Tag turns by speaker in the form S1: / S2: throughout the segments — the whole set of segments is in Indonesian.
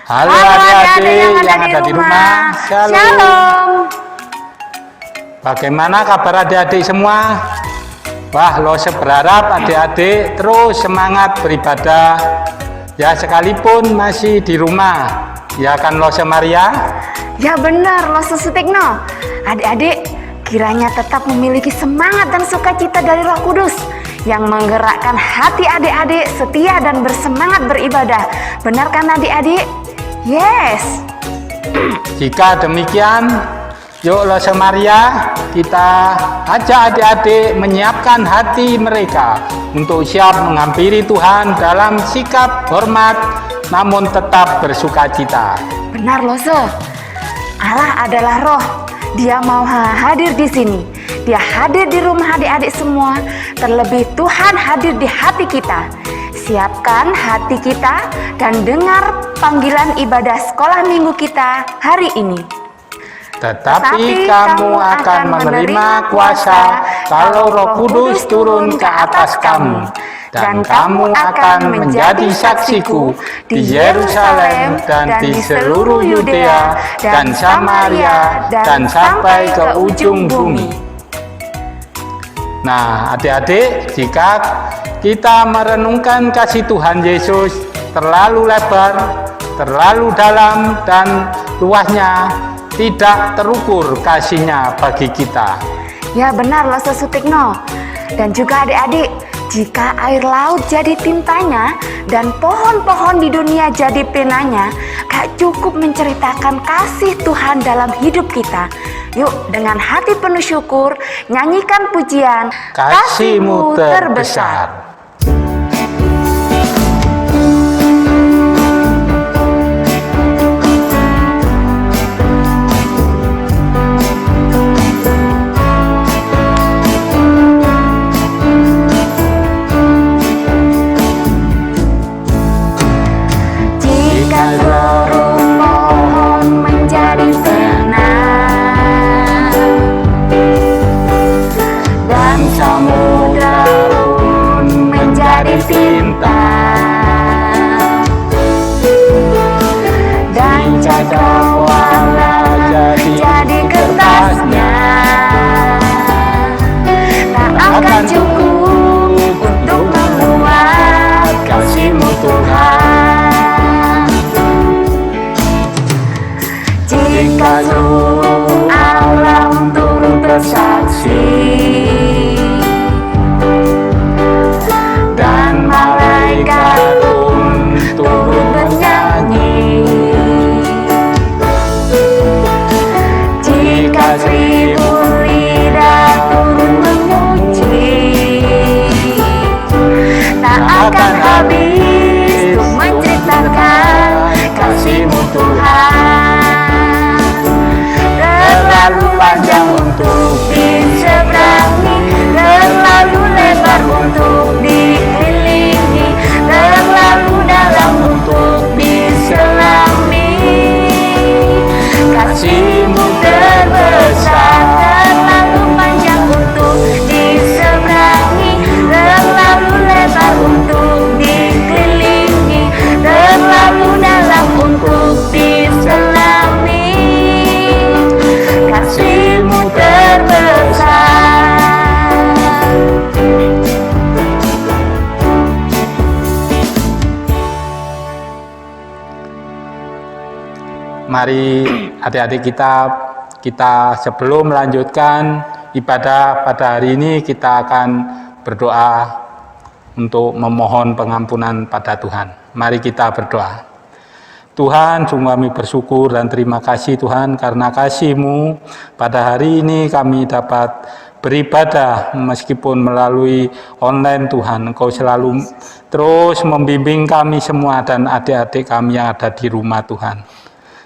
S1: Halo adik-adik yang ada di rumah. Shalom. Bagaimana kabar adik-adik semua? Wah, Lose berharap adik-adik terus semangat beribadah. Ya, sekalipun masih di rumah. Ya kan Lose Maria?
S2: Ya benar, Lose Sutikno. Adik-adik, kiranya tetap memiliki semangat dan sukacita dari Roh Kudus yang menggerakkan hati adik-adik setia dan bersemangat beribadah. Benar kan adik-adik? Yes.
S1: Jika demikian, yuk Lose Maria, kita ajak adik-adik menyiapkan hati mereka untuk siap menghampiri Tuhan dalam sikap hormat namun tetap bersukacita.
S2: Benar Lose. Allah adalah Roh. Dia mau hadir di sini. Dia hadir di rumah adik-adik semua. Terlebih Tuhan hadir di hati kita. Siapkan hati kita dan dengar panggilan ibadah sekolah minggu kita hari ini.
S1: Tetapi kamu akan menerima kuasa kalau Roh Kudus turun ke atas kamu. Dan kamu akan menjadi saksiku di Yerusalem dan di seluruh Yudea dan Samaria dan sampai ke ujung bumi. Nah, adik-adik, jika kita merenungkan kasih Tuhan Yesus terlalu lebar, terlalu dalam dan luasnya, tidak terukur kasihnya bagi kita.
S2: Ya benar Lose Sutikno. Dan juga adik-adik, jika air laut jadi tintanya dan pohon-pohon di dunia jadi penanya, gak cukup menceritakan kasih Tuhan dalam hidup kita. Yuk dengan hati penuh syukur, nyanyikan pujian
S1: Kasih-Mu terbesar.
S2: Jadi kertasnya tak akan cukup untuk membuat kasih-Mu Tuhan. Jika seluruh alam turut bersaksi dan malaikat pun turut bernyanyi, jika 1000 lidah turut memuji, tak akan habis untuk menceritakan kasih-Mu Tuhan. Terlalu panjang untuk diseberangi, terlalu lebar untuk dikelilingi, terlalu dalam untuk diselami. Kasih-Mu terbesar, terlalu panjang untuk diseberangi, terlalu lebar untuk dikelilingi, terlalu dalam untuk diselami. Kasih-Mu terbesar.
S1: Mari adik-adik kita sebelum melanjutkan ibadah pada hari ini, kita akan berdoa untuk memohon pengampunan pada Tuhan. Mari kita berdoa. Tuhan, sungguh kami bersyukur dan terima kasih Tuhan, karena kasih-Mu pada hari ini kami dapat beribadah meskipun melalui online Tuhan. Engkau selalu terus membimbing kami semua dan adik-adik kami yang ada di rumah Tuhan.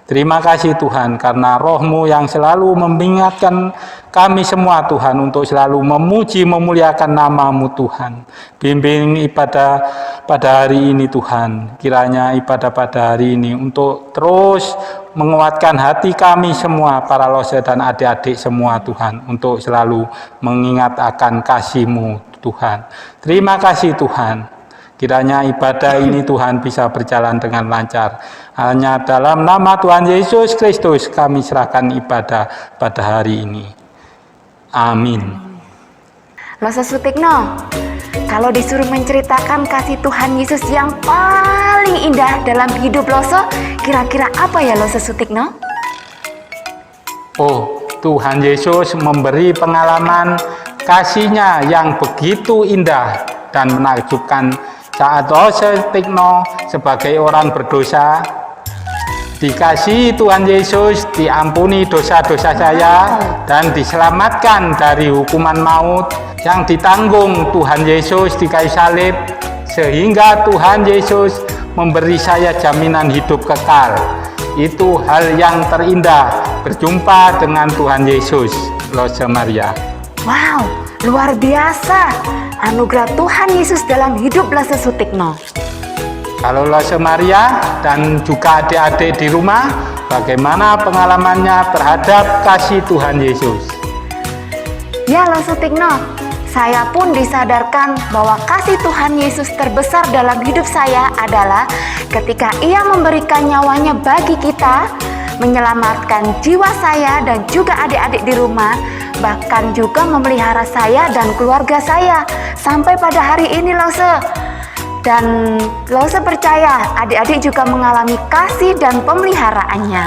S1: Terima kasih Tuhan, karena Roh-Mu yang selalu mengingatkan kami semua Tuhan untuk selalu memuji memuliakan nama-Mu Tuhan. Bimbing ibadah pada hari ini Tuhan, kiranya ibadah pada hari ini untuk terus menguatkan hati kami semua, para Lose dan adik-adik semua Tuhan, untuk selalu mengingat akan kasih-Mu Tuhan. Terima kasih Tuhan. Kiranya ibadah ini Tuhan bisa berjalan dengan lancar. Hanya dalam nama Tuhan Yesus Kristus kami serahkan ibadah pada hari ini. Amin.
S2: Lose Sutikno, kalau disuruh menceritakan kasih Tuhan Yesus yang paling indah dalam hidup Lose, kira-kira apa ya Lose Sutikno?
S1: Oh, Tuhan Yesus memberi pengalaman kasih-Nya yang begitu indah dan menakjubkan saat Lose Sutikno sebagai orang berdosa dikasihi Tuhan Yesus, diampuni dosa-dosa saya dan diselamatkan dari hukuman maut yang ditanggung Tuhan Yesus di kayu salib, sehingga Tuhan Yesus memberi saya jaminan hidup kekal. Itu hal yang terindah, berjumpa dengan Tuhan Yesus. Lose Maria.
S2: Wow, luar biasa anugerah Tuhan Yesus dalam hidup Lose Sutikno.
S1: Kalau Lose Maria dan juga adik-adik di rumah, bagaimana pengalamannya terhadap kasih Tuhan Yesus?
S2: Ya Lose Sutikno, saya pun disadarkan bahwa kasih Tuhan Yesus terbesar dalam hidup saya adalah ketika Ia memberikan nyawanya bagi kita, menyelamatkan jiwa saya dan juga adik-adik di rumah, bahkan juga memelihara saya dan keluarga saya sampai pada hari ini Lose. Dan Lose percaya adik-adik juga mengalami kasih dan pemeliharaannya.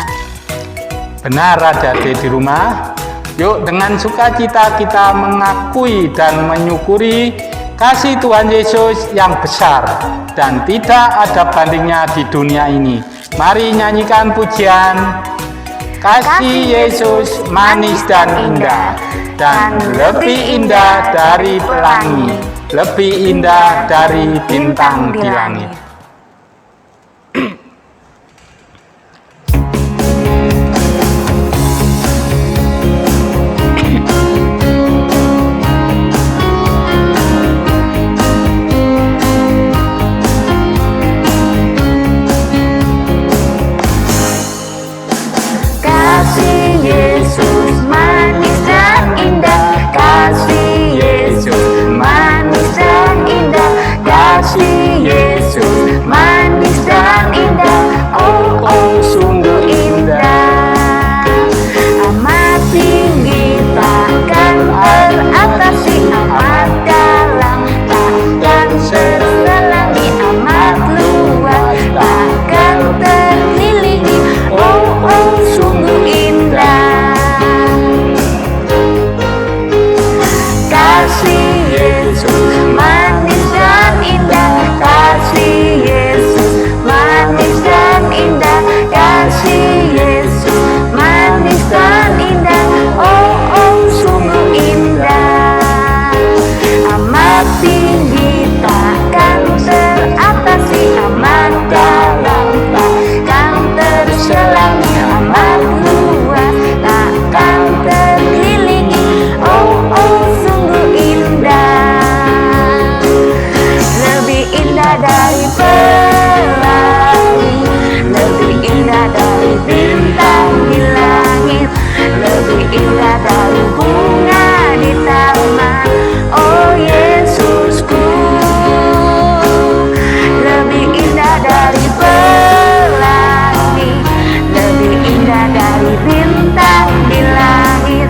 S1: Benar adik-adik di rumah. Yuk dengan sukacita kita mengakui dan menyukuri kasih Tuhan Yesus yang besar dan tidak ada bandingnya di dunia ini. Mari nyanyikan pujian Kasih Yesus manis dan indah, dan lebih indah dari pelangi, lebih indah dari bintang di langit.
S2: Kasih Yesus manis dan indah, kasih Yesus manis dan indah, kasih Yesus manis dan indah, oh oh sungguh indah. Amat tinggi takkan teratasi, amat dalam takkan terselangi, amat luas takkan terlilihi, oh oh sungguh indah. Kasih Yesus manis dan indah, kasih Yesus manis dan indah, kasih Yesus manis dan indah, oh oh sungguh indah. Amat tinggi takkan teratasi, amat dalam takkan terselangi, amat luas takkan terkelilingi, oh oh sungguh indah. Lebih indah dari pelangi, lebih indah dari bintang di langit, lebih indah dari bunga di taman, oh Yesusku. Lebih indah dari pelangi, lebih indah dari bintang di langit,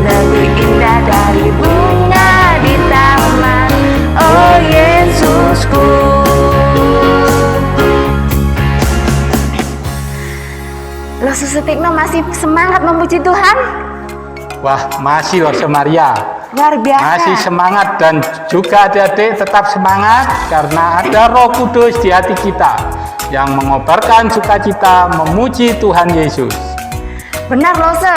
S2: lebih indah dari bunga di taman, oh Yesusku. Lose Sutikno masih semangat memuji Tuhan?
S1: Wah, masih Lose Maria.
S2: Luar biasa.
S1: Masih semangat dan juga adik-adik tetap semangat karena ada Roh Kudus di hati kita yang mengobarkan sukacita memuji Tuhan Yesus.
S2: Benar Lose,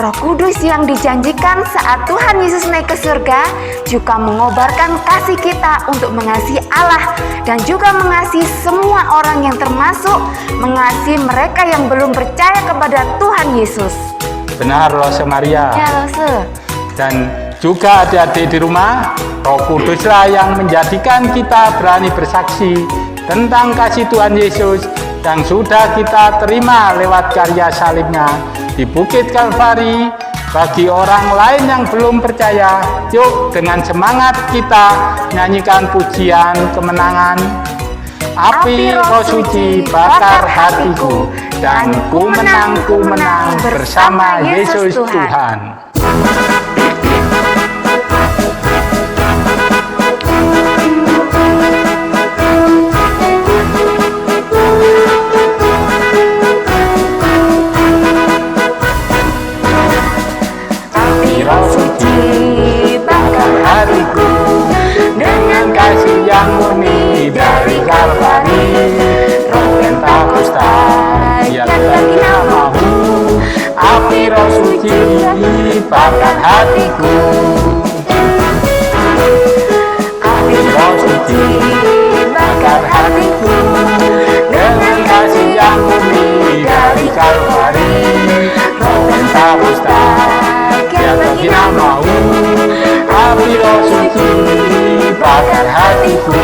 S2: Roh Kudus yang dijanjikan saat Tuhan Yesus naik ke surga juga mengobarkan kasih kita untuk mengasihi Allah dan juga mengasihi semua orang yang termasuk mengasihi mereka yang belum percaya kepada Tuhan Yesus.
S1: Benar Lose Maria.
S2: Ya Lose.
S1: Dan juga adik-adik di rumah, Roh Kuduslah yang menjadikan kita berani bersaksi tentang kasih Tuhan Yesus yang sudah kita terima lewat karya salibnya di Bukit Kalvari Bagi orang lain yang belum percaya, yuk dengan semangat kita nyanyikan pujian kemenangan. Api Roh Suci bakar hatiku, dan ku menang bersama Yesus Tuhan. Roh Suci bakar hatiku dengan kasih yang murni dari Kalvari. Roh Pentakosta yang bagi namamu. Api Roh Suci bakar hatiku. Api Roh Suci bakar hatiku dengan kasih yang murni dari Kalvari. Roh Pentakosta bagi namamu. Api Roh Suci bakar hatiku.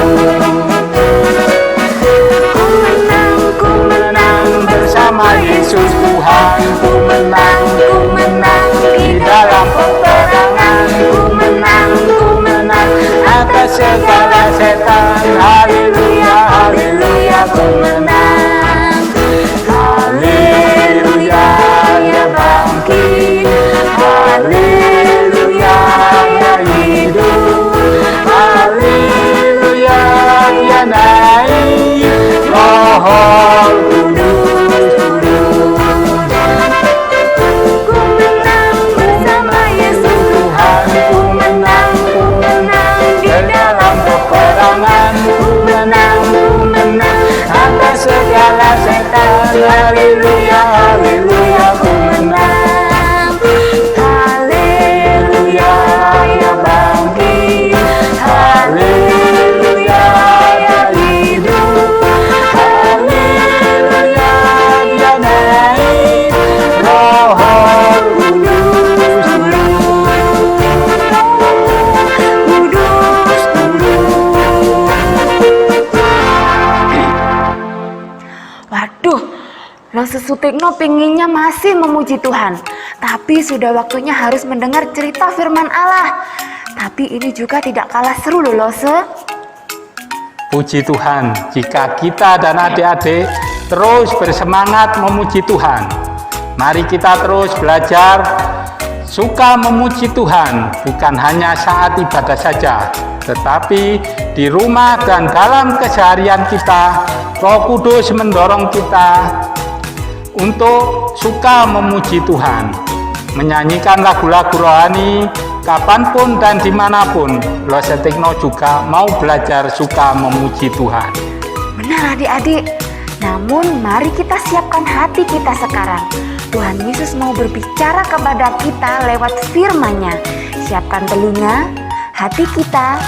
S1: Ku menang bersama Yesus Tuhan. Ku menang di dalam peperangan. Ku menang atas segala setan. Haleluya, haleluya, ku menang. Haleluya, ya bangkit. Haleluya, ya hidup. Haleluya, ya naik. Roh Kudus turun. Ku menang bersama Yesus Tuhan. Ku menang di dalam peperangan. Ku menang atas segala setan. Haleluya, haleluya, ku menang. Haleluya, ya bangkit. Haleluya, ya hidup. Haleluya, dia naik. Roh Kudus turun. Kudus turun.
S2: Waduh, Roh Sutikno pinginnya masih memuji Tuhan, tapi sudah waktunya harus mendengar cerita firman Allah. Tapi ini juga tidak kalah seru loh, Lose.
S1: Puji Tuhan, jika kita dan adik-adik terus bersemangat memuji Tuhan. Mari kita terus belajar suka memuji Tuhan, bukan hanya saat ibadah saja, tetapi di rumah dan dalam keseharian kita. Roh Kudus mendorong kita untuk suka memuji Tuhan, menyanyikan lagu-lagu rohani kapanpun dan dimanapun. Roh Sutikno juga mau belajar suka memuji Tuhan.
S2: Benar adik-adik, namun mari kita siapkan hati kita sekarang. Tuhan Yesus mau berbicara kepada kita lewat firman-Nya. Siapkan telinga, hati kita,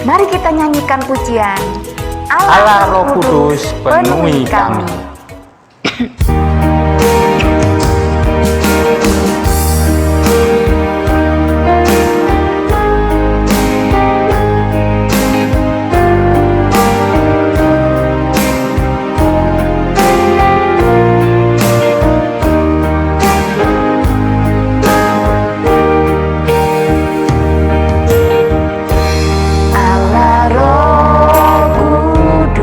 S2: mari kita nyanyikan pujian.
S1: Allah Roh Kudus penuhi kami.
S2: Allah Roh Kudus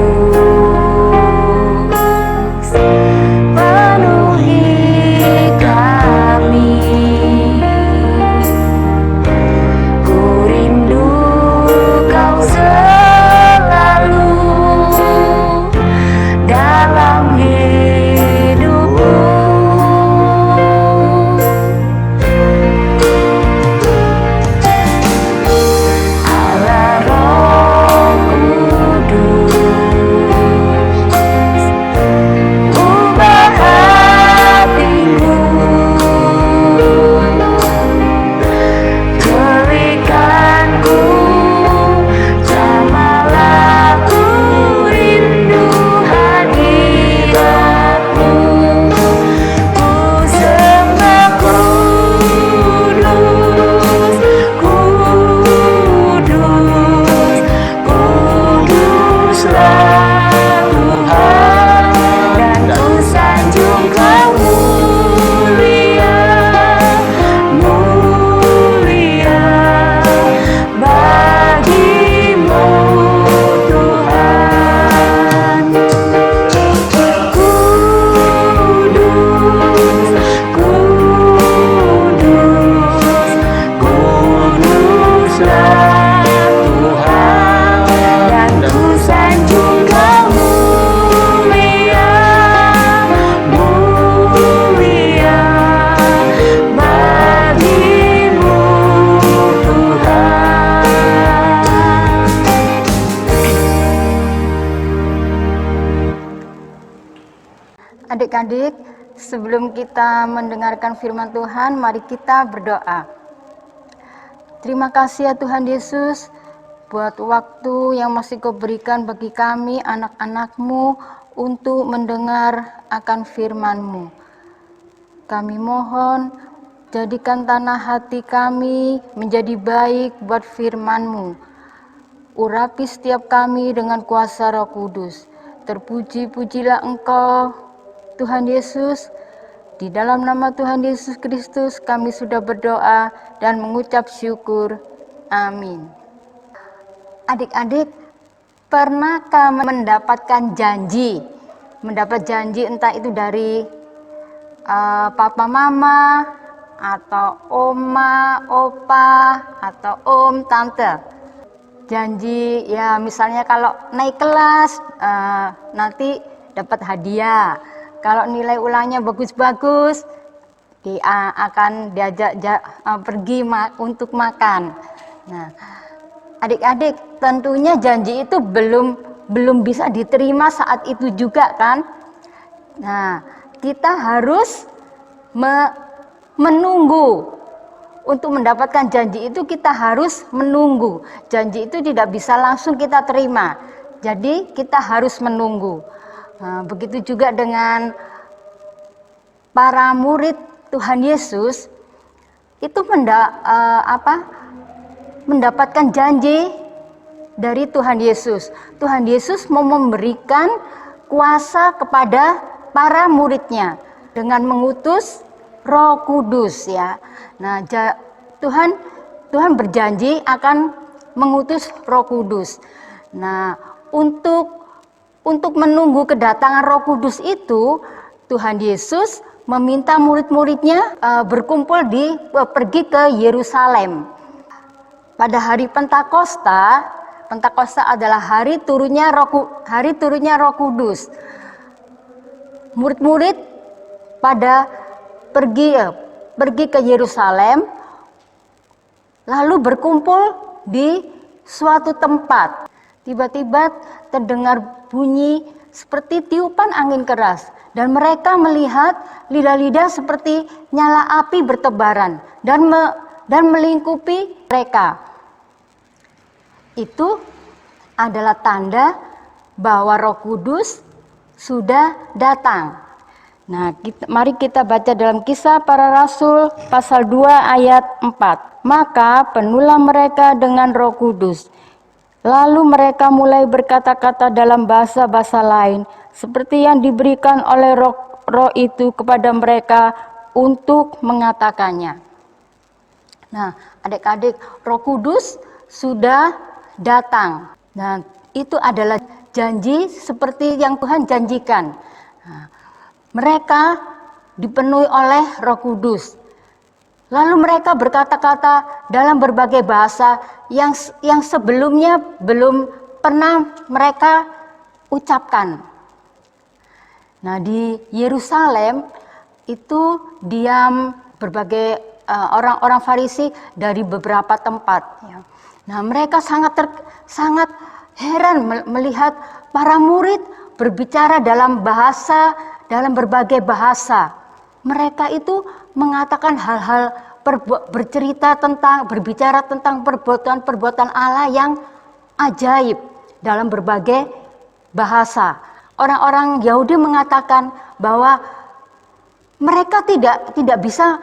S3: Adik-adik, sebelum kita mendengarkan firman Tuhan, mari kita berdoa. Terima kasih ya Tuhan Yesus, buat waktu yang masih Kau berikan bagi kami, anak-anak-Mu, untuk mendengar akan firman-Mu. Kami mohon, jadikan tanah hati kami menjadi baik buat firman-Mu. Urapi setiap kami dengan kuasa Roh Kudus. Terpuji-pujilah Engkau, Tuhan Yesus. Di dalam nama Tuhan Yesus Kristus kami sudah berdoa dan mengucap syukur. Amin. Adik-adik, pernahkah mendapatkan janji? Mendapat janji entah itu dari papa mama, atau oma, opa, atau om, tante. Janji ya misalnya kalau naik kelas nanti dapat hadiah. Kalau nilai ulangnya bagus-bagus, akan diajak pergi untuk makan. Nah, adik-adik, tentunya janji itu belum bisa diterima saat itu juga kan? Nah, kita harus menunggu. Untuk mendapatkan janji itu kita harus menunggu. Janji itu tidak bisa langsung kita terima. Jadi kita harus menunggu. Nah, begitu juga dengan para murid Tuhan Yesus itu mendapatkan janji dari Tuhan Yesus. Tuhan Yesus mau memberikan kuasa kepada para muridnya dengan mengutus Roh Kudus ya. Nah, Tuhan berjanji akan mengutus Roh Kudus. Nah, untuk menunggu kedatangan Roh Kudus itu, Tuhan Yesus meminta murid-muridnya pergi ke Yerusalem. Pada hari Pentakosta adalah hari turunnya Roh Kudus. Murid-murid pada pergi ke Yerusalem, lalu berkumpul di suatu tempat. Tiba-tiba terdengar bunyi seperti tiupan angin keras, dan mereka melihat lidah-lidah seperti nyala api bertebaran dan melingkupi mereka. Itu adalah tanda bahwa Roh Kudus sudah datang. Nah, mari kita baca dalam Kisah Para Rasul pasal 2 ayat 4. Maka penuhlah mereka dengan Roh Kudus. Lalu mereka mulai berkata-kata dalam bahasa-bahasa lain, seperti yang diberikan oleh Roh itu kepada mereka untuk mengatakannya. Nah, adik-adik, Roh Kudus sudah datang. Nah, itu adalah janji seperti yang Tuhan janjikan. Nah, mereka dipenuhi oleh Roh Kudus. Lalu mereka berkata-kata dalam berbagai bahasa yang sebelumnya belum pernah mereka ucapkan. Nah, di Yerusalem itu diam berbagai orang-orang Farisi dari beberapa tempat. Ya. Nah, mereka sangat heran melihat para murid berbicara dalam berbagai bahasa. Mereka itu mengatakan hal-hal berbicara tentang perbuatan Allah yang ajaib dalam berbagai bahasa. Orang-orang Yahudi mengatakan bahwa mereka tidak bisa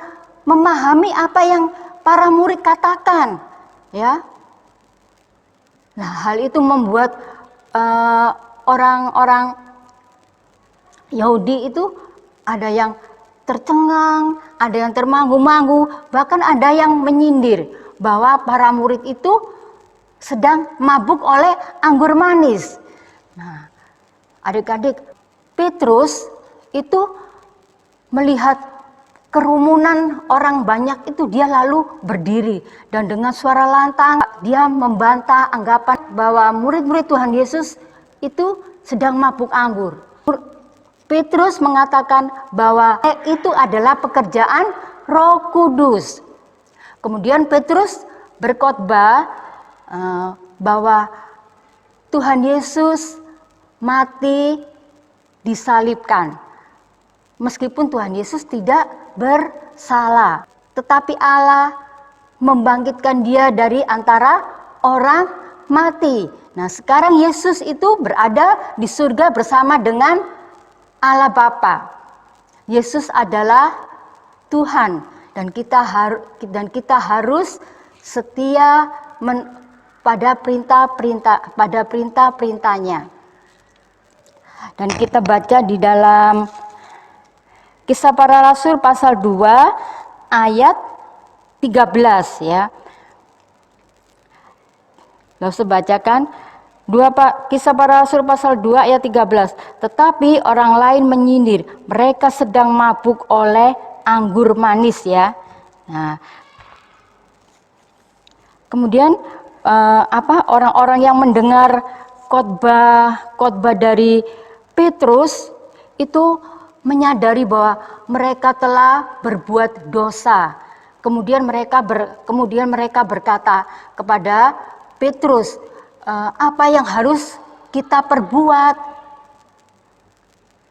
S3: memahami apa yang para murid katakan, ya. Nah, hal itu membuat orang-orang Yahudi itu ada yang tercengang, ada yang termanggu-manggu, bahkan ada yang menyindir bahwa para murid itu sedang mabuk oleh anggur manis. Nah, adik-adik, Petrus itu melihat kerumunan orang banyak itu, dia lalu berdiri dan dengan suara lantang dia membantah anggapan bahwa murid-murid Tuhan Yesus itu sedang mabuk anggur. Petrus mengatakan bahwa itu adalah pekerjaan Roh Kudus. Kemudian Petrus berkhotbah bahwa Tuhan Yesus mati disalibkan. meskipun Tuhan Yesus tidak bersalah, tetapi Allah membangkitkan dia dari antara orang mati. Nah, sekarang Yesus itu berada di surga bersama dengan Allah Bapa. Yesus adalah Tuhan dan kita harus setia pada perintah-perintahnya. Dan kita baca di dalam Kisah Para Rasul pasal 2 ayat 13 ya. Lalu bacakan Kisah Para Rasul pasal 2 ayat 13. Tetapi orang lain menyindir, mereka sedang mabuk oleh anggur manis ya. Nah, kemudian orang-orang yang mendengar khotbah dari Petrus itu menyadari bahwa mereka telah berbuat dosa. Kemudian mereka berkata kepada Petrus, apa yang harus kita perbuat?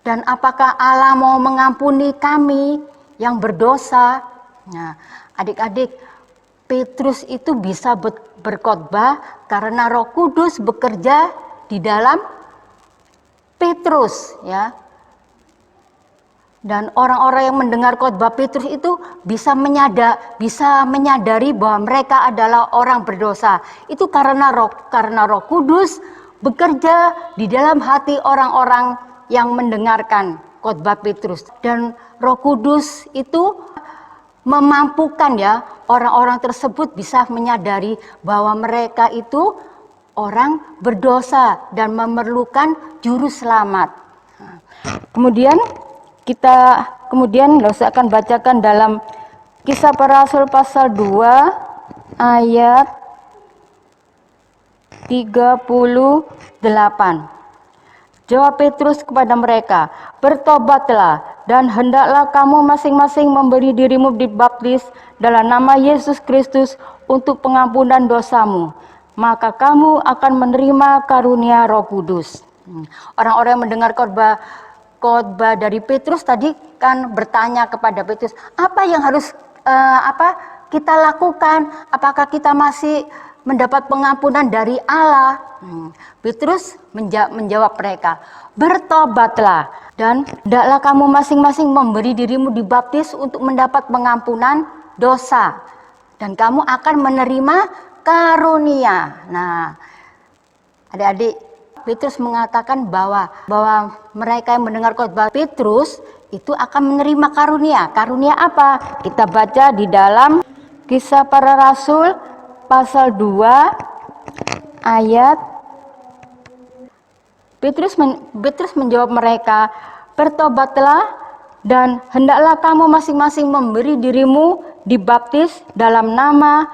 S3: Dan apakah Allah mau mengampuni kami yang berdosa? Nah, adik-adik, Petrus itu bisa berkhotbah karena Roh Kudus bekerja di dalam Petrus ya. Dan orang-orang yang mendengar khotbah Petrus itu bisa menyadari bahwa mereka adalah orang berdosa. Itu karena Roh Kudus bekerja di dalam hati orang-orang yang mendengarkan khotbah Petrus. Dan Roh Kudus itu memampukan ya orang-orang tersebut bisa menyadari bahwa mereka itu orang berdosa dan memerlukan juru selamat. Kemudian saya akan bacakan dalam Kisah Para Rasul pasal 2 ayat 38. Jawab Petrus kepada mereka, bertobatlah dan hendaklah kamu masing-masing memberi dirimu dibaptis dalam nama Yesus Kristus untuk pengampunan dosamu. Maka kamu akan menerima karunia Roh Kudus. Orang-orang yang mendengar khotbah dari Petrus tadi kan bertanya kepada Petrus, apa yang harus kita lakukan? Apakah kita masih mendapat pengampunan dari Allah? Petrus menjawab mereka, bertobatlah dan hendaklah kamu masing-masing memberi dirimu dibaptis untuk mendapat pengampunan dosa dan kamu akan menerima karunia. Nah, adik-adik, Petrus mengatakan bahwa mereka yang mendengar khotbah Petrus itu akan menerima karunia. Karunia apa? Kita baca di dalam Kisah Para Rasul pasal 2 ayat. Petrus menjawab mereka, bertobatlah dan hendaklah kamu masing-masing memberi dirimu dibaptis dalam nama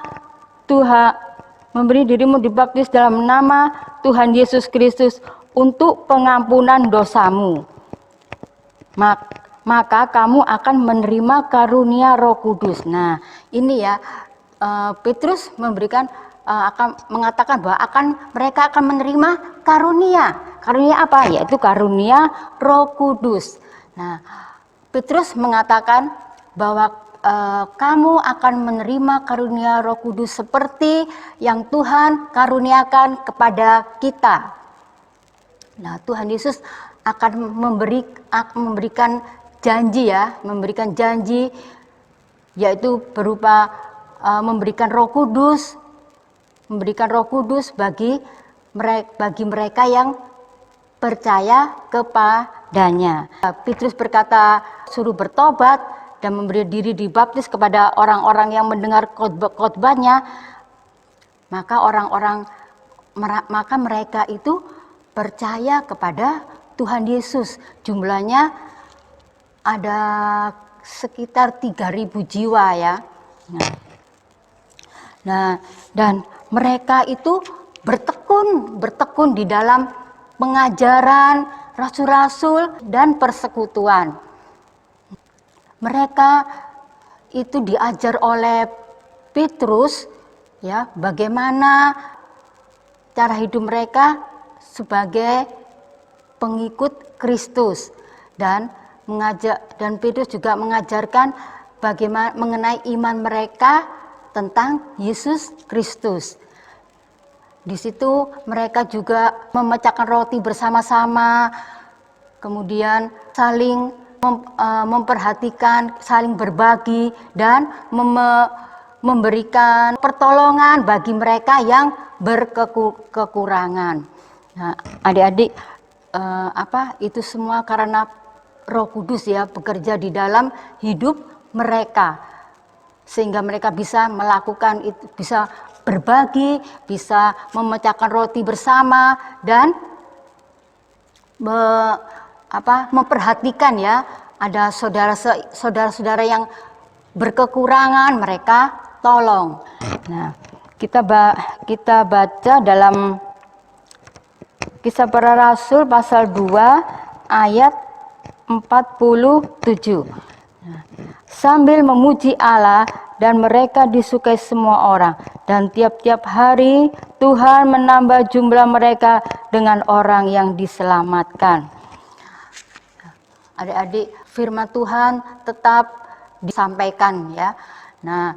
S3: Tuhan Yesus Kristus untuk pengampunan dosamu. Maka kamu akan menerima karunia Roh Kudus. Nah, ini ya Petrus mengatakan bahwa mereka akan menerima karunia. Karunia apa? Yaitu karunia Roh Kudus. Nah, Petrus mengatakan bahwa kamu akan menerima karunia Roh Kudus seperti yang Tuhan karuniakan kepada kita. Nah, Tuhan Yesus akan memberikan janji yaitu berupa memberikan Roh Kudus bagi mereka yang percaya kepadanya. Petrus berkata, suruh bertobat dan memberi diri dibaptis kepada orang-orang yang mendengar khotbahnya, maka mereka itu percaya kepada Tuhan Yesus. Jumlahnya ada sekitar 3.000 jiwa ya. Nah, dan mereka itu bertekun di dalam pengajaran rasul-rasul dan persekutuan. Mereka itu diajar oleh Petrus ya, bagaimana cara hidup mereka sebagai pengikut Kristus, dan Petrus juga mengajarkan bagaimana mengenai iman mereka tentang Yesus Kristus. Di situ mereka juga memecahkan roti bersama-sama, kemudian saling memperhatikan, saling berbagi, dan memberikan pertolongan bagi mereka yang berkekurangan. Nah, adik-adik, itu semua karena Roh Kudus ya bekerja di dalam hidup mereka, sehingga mereka bisa melakukan itu, bisa berbagi, bisa memecahkan roti bersama, dan memperhatikan ya, ada saudara-saudara yang berkekurangan, mereka tolong. Nah, kita baca dalam Kisah Para Rasul pasal 2 ayat 47. Sambil memuji Allah, dan mereka disukai semua orang, dan tiap-tiap hari Tuhan menambah jumlah mereka dengan orang yang diselamatkan. Adik-adik, firman Tuhan tetap disampaikan ya. Nah,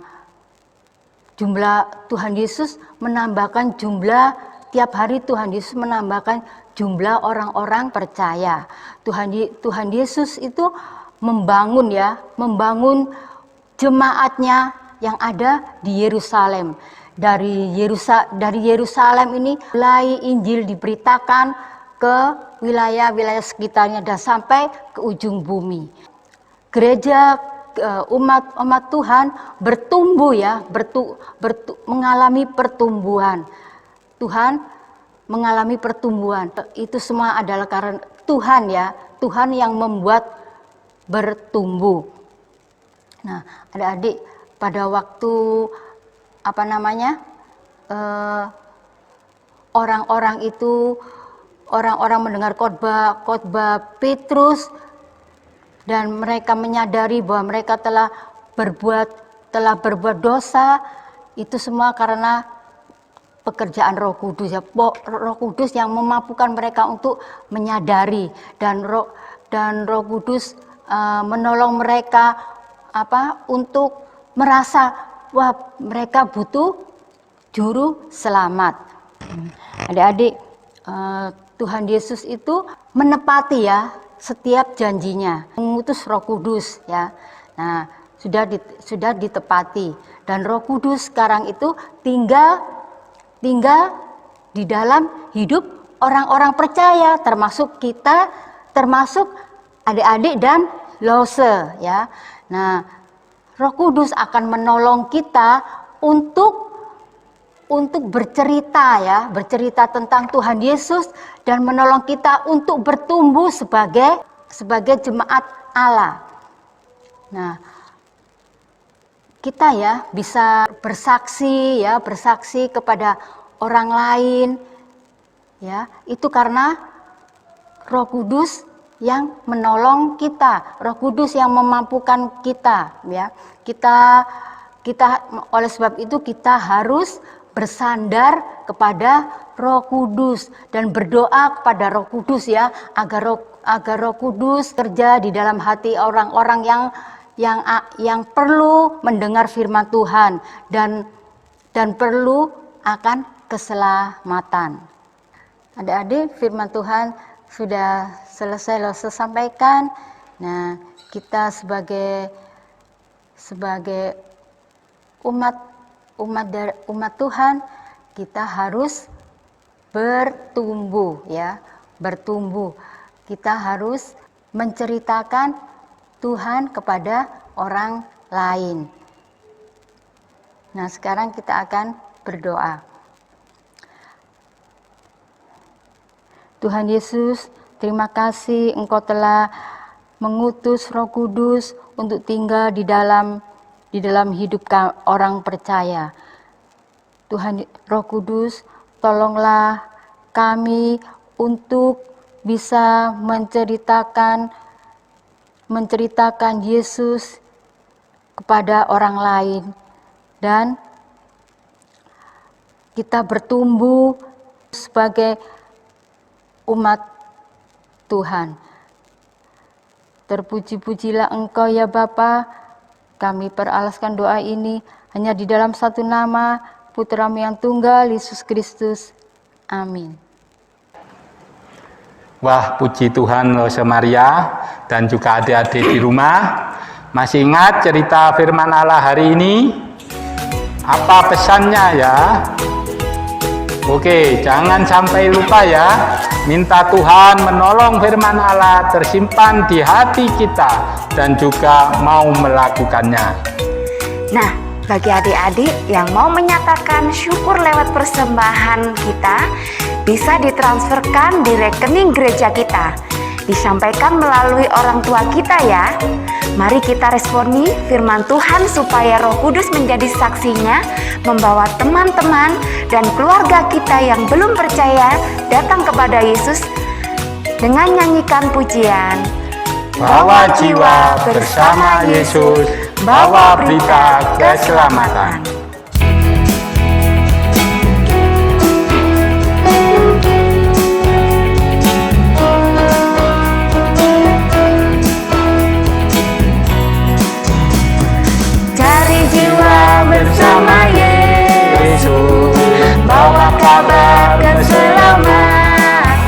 S3: jumlah Tuhan Yesus menambahkan jumlah, tiap hari Tuhan Yesus menambahkan jumlah orang-orang percaya. Tuhan Yesus itu membangun jemaatnya yang ada di Yerusalem. Dari Yerusalem ini mulai Injil diberitakan ke wilayah-wilayah sekitarnya dan sampai ke ujung bumi. Gereja, umat Tuhan bertumbuh ya, mengalami pertumbuhan. Tuhan mengalami pertumbuhan. Itu semua adalah karena Tuhan ya, Tuhan yang membuat bertumbuh. Nah, adik-adik, pada waktu orang-orang mendengar khotbah Petrus, dan mereka menyadari bahwa mereka telah berbuat dosa. Itu semua karena pekerjaan Roh Kudus ya, Roh Kudus yang memampukan mereka untuk menyadari, dan Roh Kudus menolong mereka untuk merasa wah, mereka butuh juru selamat. Adik-adik, Tuhan Yesus itu menepati ya setiap janjinya, mengutus Roh Kudus ya. Nah, sudah ditepati, dan Roh Kudus sekarang itu tinggal di dalam hidup orang-orang percaya, termasuk kita, termasuk adik-adik dan Lose ya. Nah, Roh Kudus akan menolong kita untuk bercerita tentang Tuhan Yesus, dan menolong kita untuk bertumbuh sebagai jemaat Allah. Nah, kita ya bisa bersaksi kepada orang lain ya, itu karena Roh Kudus yang menolong kita, Roh Kudus yang memampukan kita ya. Kita oleh sebab itu kita harus bersandar kepada Roh Kudus dan berdoa kepada Roh Kudus ya, agar Roh Kudus kerja di dalam hati orang-orang yang perlu mendengar firman Tuhan dan perlu akan keselamatan. Adik-adik, firman Tuhan sudah selesai Lose sampaikan. Nah, kita sebagai umat Tuhan, kita harus bertumbuh ya, bertumbuh. Kita harus menceritakan Tuhan kepada orang lain. Nah, sekarang kita akan berdoa. Tuhan Yesus, terima kasih Engkau telah mengutus Roh Kudus untuk tinggal di dalam hidup orang percaya. Tuhan Roh Kudus, tolonglah kami untuk bisa menceritakan Yesus kepada orang lain, dan kita bertumbuh sebagai umat Tuhan. Terpuji-pujilah Engkau ya Bapa. Kami peralaskan doa ini hanya di dalam satu nama, Putra-Mu yang tunggal, Yesus Kristus. Amin.
S1: Wah, puji Tuhan Lose Maria dan juga adik-adik di rumah. Masih ingat cerita firman Allah hari ini? Apa pesannya ya? Oke, jangan sampai lupa ya. Minta Tuhan menolong firman Allah tersimpan di hati kita dan juga mau melakukannya.
S2: Nah, bagi adik-adik yang mau menyatakan syukur lewat persembahan kita, bisa ditransferkan di rekening gereja kita. Disampaikan melalui orang tua kita ya. Mari kita responi firman Tuhan supaya Roh Kudus menjadi saksinya, membawa teman-teman dan keluarga kita yang belum percaya datang kepada Yesus dengan nyanyikan pujian.
S1: Bawa jiwa bersama Yesus, bawa berita keselamatan. Bersama Yesus, bawa kabar keselamatan.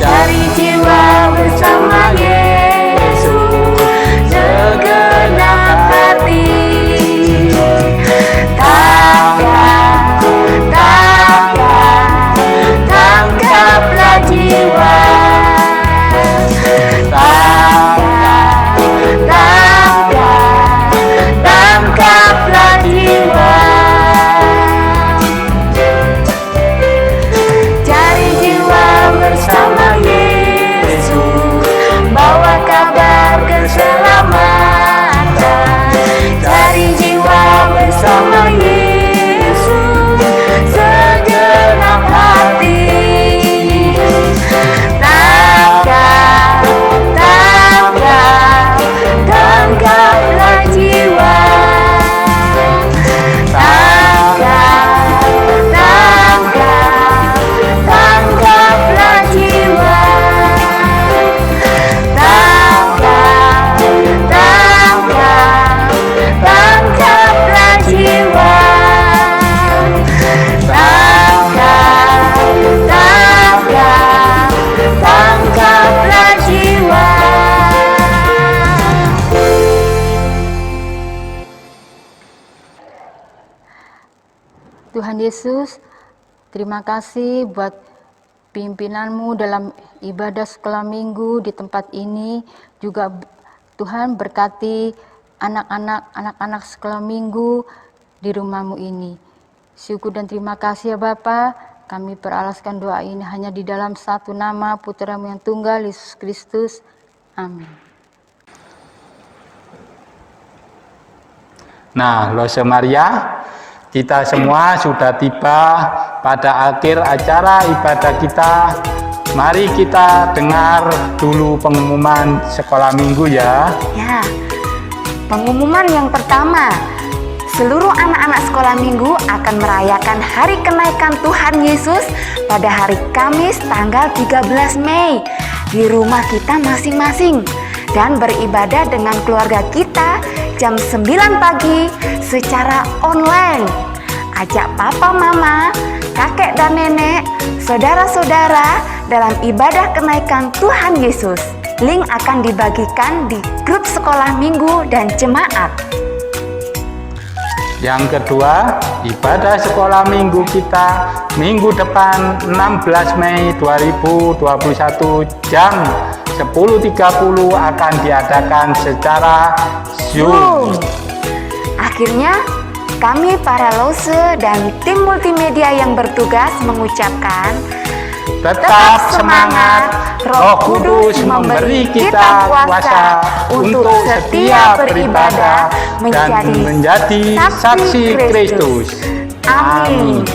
S1: Cari jiwa bersama Yesus, segenap hati. Tangkaplah jiwa. Tangkaplah jiwa. Cari jiwa bersama Yesus, bawa kabar keselamatan. Cari jiwa bersama Yesus, segenap hati. Tangkaplah jiwa. Tangkaplah jiwa. Tangkaplah jiwa. Tangkaplah jiwa.
S3: Tuhan Yesus, terima kasih buat pimpinan-Mu dalam ibadah sekolah minggu di tempat ini. Juga Tuhan berkati anak-anak sekolah minggu di rumah-Mu ini. Syukur dan terima kasih ya Bapa. Kami peralaskan doa ini hanya di dalam satu nama, Putra-Mu yang tunggal, Yesus Kristus. Amin.
S1: Nah, Lose Maria, kita semua sudah tiba pada akhir acara ibadah kita. Mari kita dengar dulu pengumuman sekolah minggu ya.
S2: Ya, pengumuman yang pertama, seluruh anak-anak sekolah minggu akan merayakan hari kenaikan Tuhan Yesus pada hari Kamis tanggal 13 Mei di rumah kita masing-masing dan beribadah dengan keluarga kita jam 9 pagi secara online. Ajak papa, mama, kakek dan nenek, saudara-saudara dalam ibadah kenaikan Tuhan Yesus. Link akan dibagikan di grup sekolah minggu dan jemaat.
S1: Yang kedua, ibadah sekolah minggu kita minggu depan 16 Mei 2021 jam 10.30 akan diadakan secara Zoom. Akhirnya, kami para Lose dan tim multimedia yang bertugas mengucapkan tetap semangat, Roh Kudus memberi kita kuasa untuk setia beribadah dan menjadi saksi Kristus. Amin.